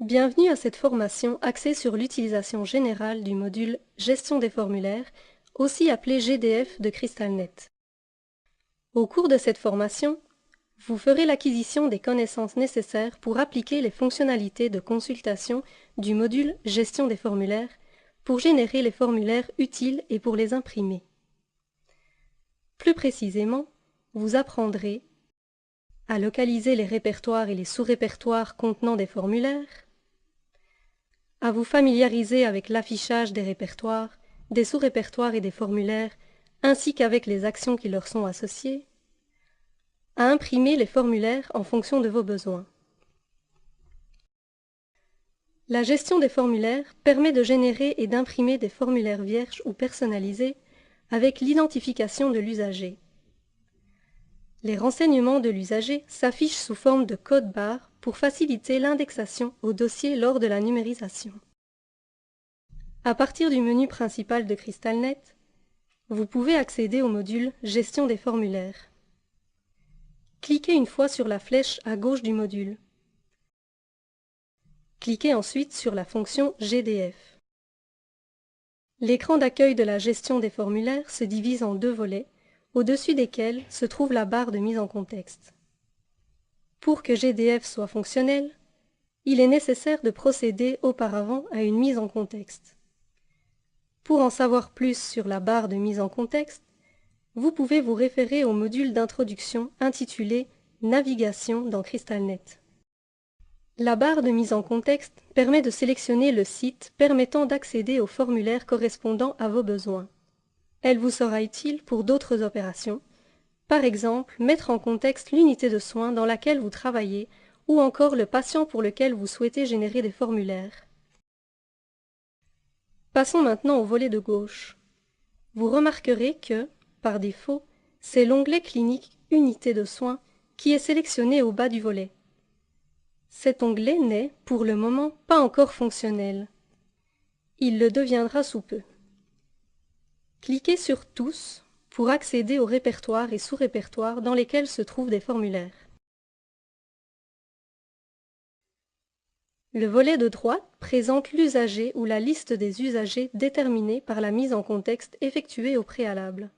Bienvenue à cette formation axée sur l'utilisation générale du module Gestion des formulaires, aussi appelé GDF de CrystalNet. Au cours de cette formation, vous ferez l'acquisition des connaissances nécessaires pour appliquer les fonctionnalités de consultation du module Gestion des formulaires pour générer les formulaires utiles et pour les imprimer. Plus précisément, vous apprendrez à localiser les répertoires et les sous-répertoires contenant des formulaires, à vous familiariser avec l'affichage des répertoires, des sous-répertoires et des formulaires, ainsi qu'avec les actions qui leur sont associées, à imprimer les formulaires en fonction de vos besoins. La gestion des formulaires permet de générer et d'imprimer des formulaires vierges ou personnalisés avec l'identification de l'usager. Les renseignements de l'usager s'affichent sous forme de code barre pour faciliter l'indexation au dossier lors de la numérisation. À partir du menu principal de CrystalNet, vous pouvez accéder au module Gestion des formulaires. Cliquez une fois sur la flèche à gauche du module. Cliquez ensuite sur la fonction GDF. L'écran d'accueil de la gestion des formulaires se divise en deux volets, au-dessus desquels se trouve la barre de mise en contexte. Pour que GDF soit fonctionnel, il est nécessaire de procéder auparavant à une mise en contexte. Pour en savoir plus sur la barre de mise en contexte, vous pouvez vous référer au module d'introduction intitulé « Navigation dans CrystalNet ». La barre de mise en contexte permet de sélectionner le site permettant d'accéder au formulaire correspondant à vos besoins. Elle vous sera utile pour d'autres opérations, par exemple mettre en contexte l'unité de soins dans laquelle vous travaillez ou encore le patient pour lequel vous souhaitez générer des formulaires. Passons maintenant au volet de gauche. Vous remarquerez que, par défaut, c'est l'onglet Clinique Unité de soins qui est sélectionné au bas du volet. Cet onglet n'est, pour le moment, pas encore fonctionnel. Il le deviendra sous peu. Cliquez sur Tous pour accéder aux répertoires et sous-répertoires dans lesquels se trouvent des formulaires. Le volet de droite présente l'usager ou la liste des usagers déterminés par la mise en contexte effectuée au préalable.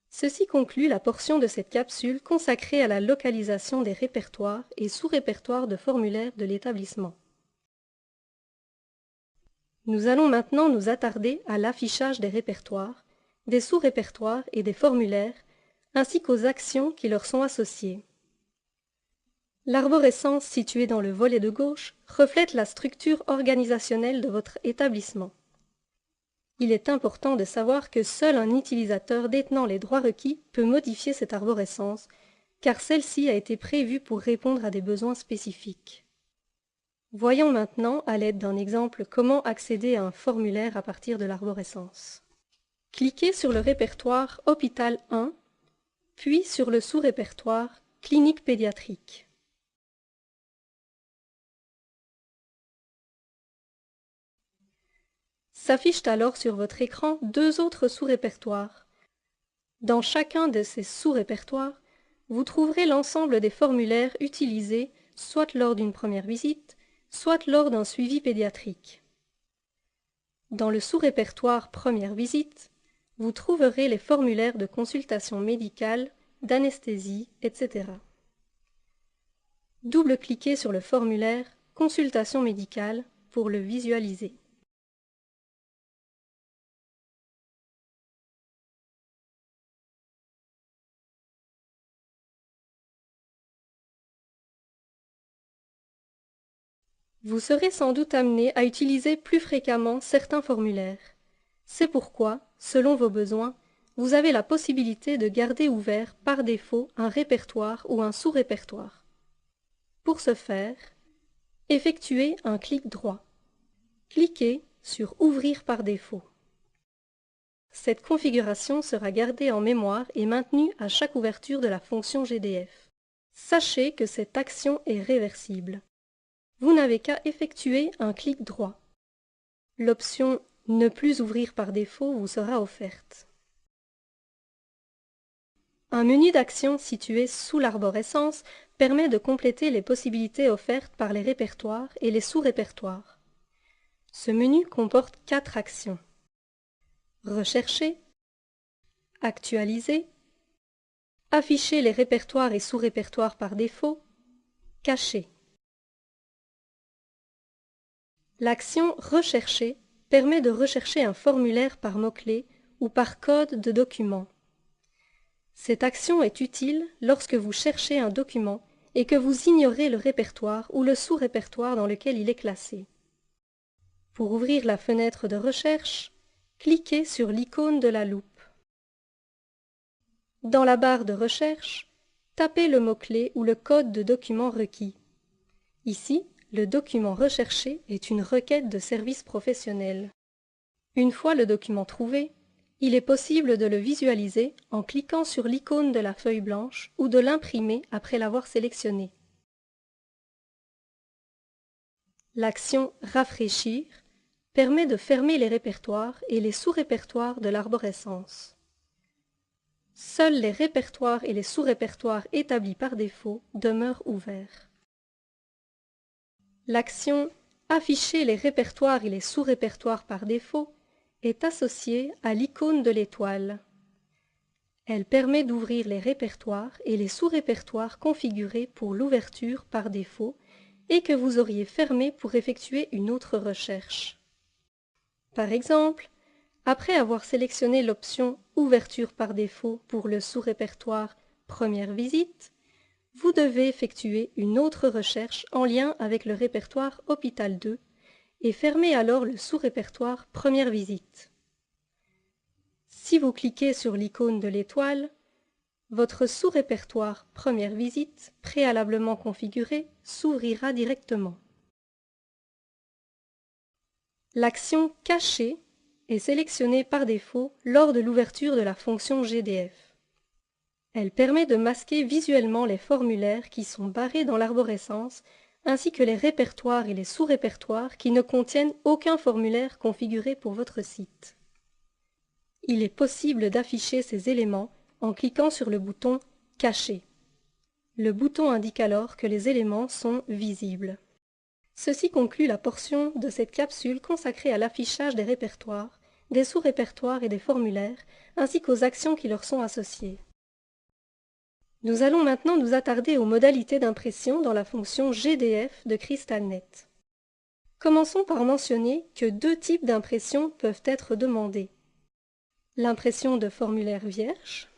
Ceci conclut la portion de cette capsule consacrée à la localisation des répertoires et sous-répertoires de formulaires de l'établissement. Nous allons maintenant nous attarder à l'affichage des répertoires, des sous-répertoires et des formulaires, ainsi qu'aux actions qui leur sont associées. L'arborescence située dans le volet de gauche reflète la structure organisationnelle de votre établissement. Il est important de savoir que seul un utilisateur détenant les droits requis peut modifier cette arborescence, car celle-ci a été prévue pour répondre à des besoins spécifiques. Voyons maintenant, à l'aide d'un exemple, comment accéder à un formulaire à partir de l'arborescence. Cliquez sur le répertoire Hôpital 1, puis sur le sous-répertoire Clinique pédiatrique. S'affichent alors sur votre écran deux autres sous-répertoires. Dans chacun de ces sous-répertoires, vous trouverez l'ensemble des formulaires utilisés soit lors d'une première visite, soit lors d'un suivi pédiatrique. Dans le sous-répertoire Première visite, vous trouverez les formulaires de consultation médicale, d'anesthésie, etc. Double-cliquez sur le formulaire Consultation médicale pour le visualiser. Vous serez sans doute amené à utiliser plus fréquemment certains formulaires. C'est pourquoi, selon vos besoins, vous avez la possibilité de garder ouvert par défaut un répertoire ou un sous-répertoire. Pour ce faire, effectuez un clic droit. Cliquez sur Ouvrir par défaut. Cette configuration sera gardée en mémoire et maintenue à chaque ouverture de la fonction GDF. Sachez que cette action est réversible. Vous n'avez qu'à effectuer un clic droit. L'option « Ne plus ouvrir par défaut » vous sera offerte. Un menu d'actions situé sous l'arborescence permet de compléter les possibilités offertes par les répertoires et les sous-répertoires. Ce menu comporte 4 actions. Rechercher, actualiser, afficher les répertoires et sous-répertoires par défaut, cacher. L'action Rechercher permet de rechercher un formulaire par mot-clé ou par code de document. Cette action est utile lorsque vous cherchez un document et que vous ignorez le répertoire ou le sous-répertoire dans lequel il est classé. Pour ouvrir la fenêtre de recherche, cliquez sur l'icône de la loupe. Dans la barre de recherche, tapez le mot-clé ou le code de document requis. Ici, le document recherché est une requête de service professionnel. Une fois le document trouvé, il est possible de le visualiser en cliquant sur l'icône de la feuille blanche ou de l'imprimer après l'avoir sélectionné. L'action Rafraîchir permet de fermer les répertoires et les sous-répertoires de l'arborescence. Seuls les répertoires et les sous-répertoires établis par défaut demeurent ouverts. L'action Afficher les répertoires et les sous-répertoires par défaut est associée à l'icône de l'étoile. Elle permet d'ouvrir les répertoires et les sous-répertoires configurés pour l'ouverture par défaut et que vous auriez fermés pour effectuer une autre recherche. Par exemple, après avoir sélectionné l'option « Ouverture par défaut » pour le sous-répertoire « Première visite », vous devez effectuer une autre recherche en lien avec le répertoire « Hôpital 2 » et fermer alors le sous-répertoire « Première visite ». Si vous cliquez sur l'icône de l'étoile, votre sous-répertoire « Première visite » préalablement configuré s'ouvrira directement. L'action « Cacher » est sélectionnée par défaut lors de l'ouverture de la fonction GDF. Elle permet de masquer visuellement les formulaires qui sont barrés dans l'arborescence ainsi que les répertoires et les sous-répertoires qui ne contiennent aucun formulaire configuré pour votre site. Il est possible d'afficher ces éléments en cliquant sur le bouton « Cacher ». Le bouton indique alors que les éléments sont visibles. Ceci conclut la portion de cette capsule consacrée à l'affichage des répertoires, des sous-répertoires et des formulaires, ainsi qu'aux actions qui leur sont associées. Nous allons maintenant nous attarder aux modalités d'impression dans la fonction GDF de CrystalNet. Commençons par mentionner que 2 types d'impression peuvent être demandés. L'impression de formulaires vierges,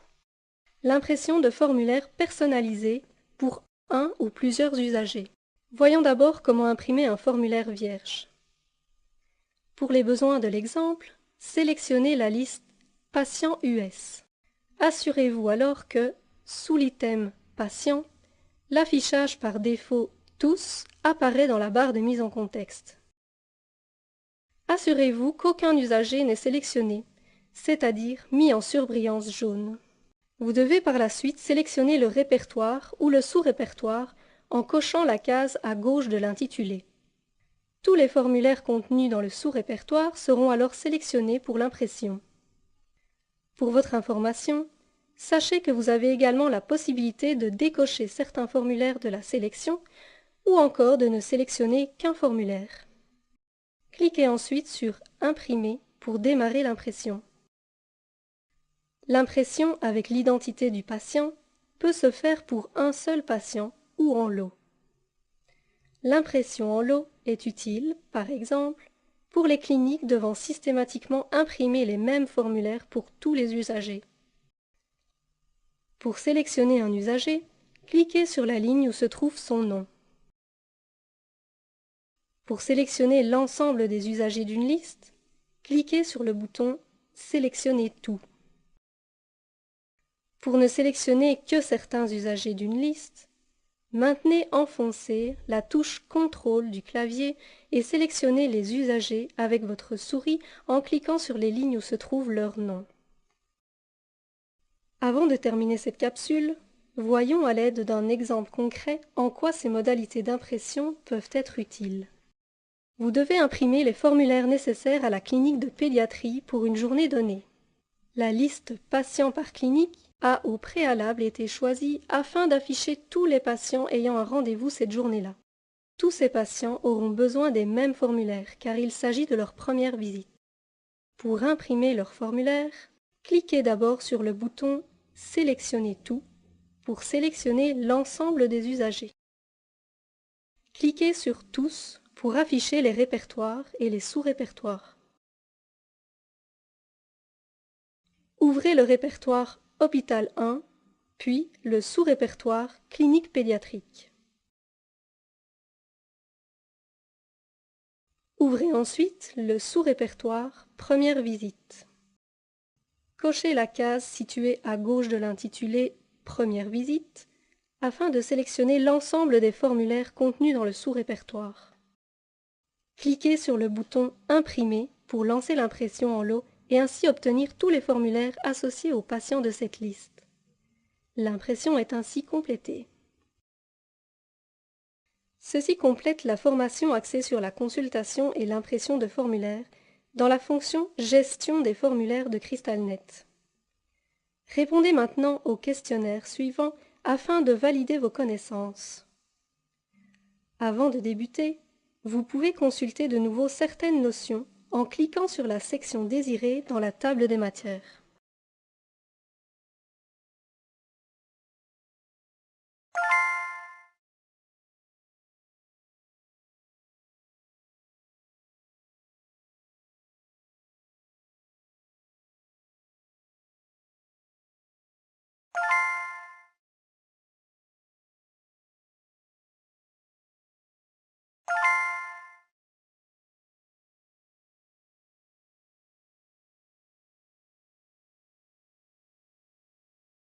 l'impression de formulaires personnalisés pour un ou plusieurs usagers. Voyons d'abord comment imprimer un formulaire vierge. Pour les besoins de l'exemple, sélectionnez la liste « Patient US ». Assurez-vous alors que, sous l'item « Patient », l'affichage par défaut « Tous » apparaît dans la barre de mise en contexte. Assurez-vous qu'aucun usager n'est sélectionné, c'est-à-dire mis en surbrillance jaune. Vous devez par la suite sélectionner le répertoire ou le sous-répertoire en cochant la case à gauche de l'intitulé. Tous les formulaires contenus dans le sous-répertoire seront alors sélectionnés pour l'impression. Pour votre information, sachez que vous avez également la possibilité de décocher certains formulaires de la sélection ou encore de ne sélectionner qu'un formulaire. Cliquez ensuite sur « Imprimer » pour démarrer l'impression. L'impression avec l'identité du patient peut se faire pour un seul patient ou en lot. L'impression en lot est utile, par exemple, pour les cliniques devant systématiquement imprimer les mêmes formulaires pour tous les usagers. Pour sélectionner un usager, cliquez sur la ligne où se trouve son nom. Pour sélectionner l'ensemble des usagers d'une liste, cliquez sur le bouton « Sélectionner tout ». Pour ne sélectionner que certains usagers d'une liste, maintenez enfoncée la touche CTRL du clavier et sélectionnez les usagers avec votre souris en cliquant sur les lignes où se trouve leur nom. Avant de terminer cette capsule, voyons à l'aide d'un exemple concret en quoi ces modalités d'impression peuvent être utiles. Vous devez imprimer les formulaires nécessaires à la clinique de pédiatrie pour une journée donnée. La liste patient par clinique a au préalable été choisi afin d'afficher tous les patients ayant un rendez-vous cette journée-là. Tous ces patients auront besoin des mêmes formulaires car il s'agit de leur première visite. Pour imprimer leur formulaire, cliquez d'abord sur le bouton « Sélectionner tout » pour sélectionner l'ensemble des usagers. Cliquez sur « Tous » pour afficher les répertoires et les sous-répertoires. Ouvrez le répertoire Hôpital 1, puis le sous-répertoire Clinique pédiatrique. Ouvrez ensuite le sous-répertoire Première visite. Cochez la case située à gauche de l'intitulé Première visite afin de sélectionner l'ensemble des formulaires contenus dans le sous-répertoire. Cliquez sur le bouton Imprimer pour lancer l'impression en lot et ainsi obtenir tous les formulaires associés aux patients de cette liste. L'impression est ainsi complétée. Ceci complète la formation axée sur la consultation et l'impression de formulaires dans la fonction Gestion des formulaires de CrystalNet. Répondez maintenant au questionnaire suivant afin de valider vos connaissances. Avant de débuter, vous pouvez consulter de nouveau certaines notions en cliquant sur la section désirée dans la table des matières.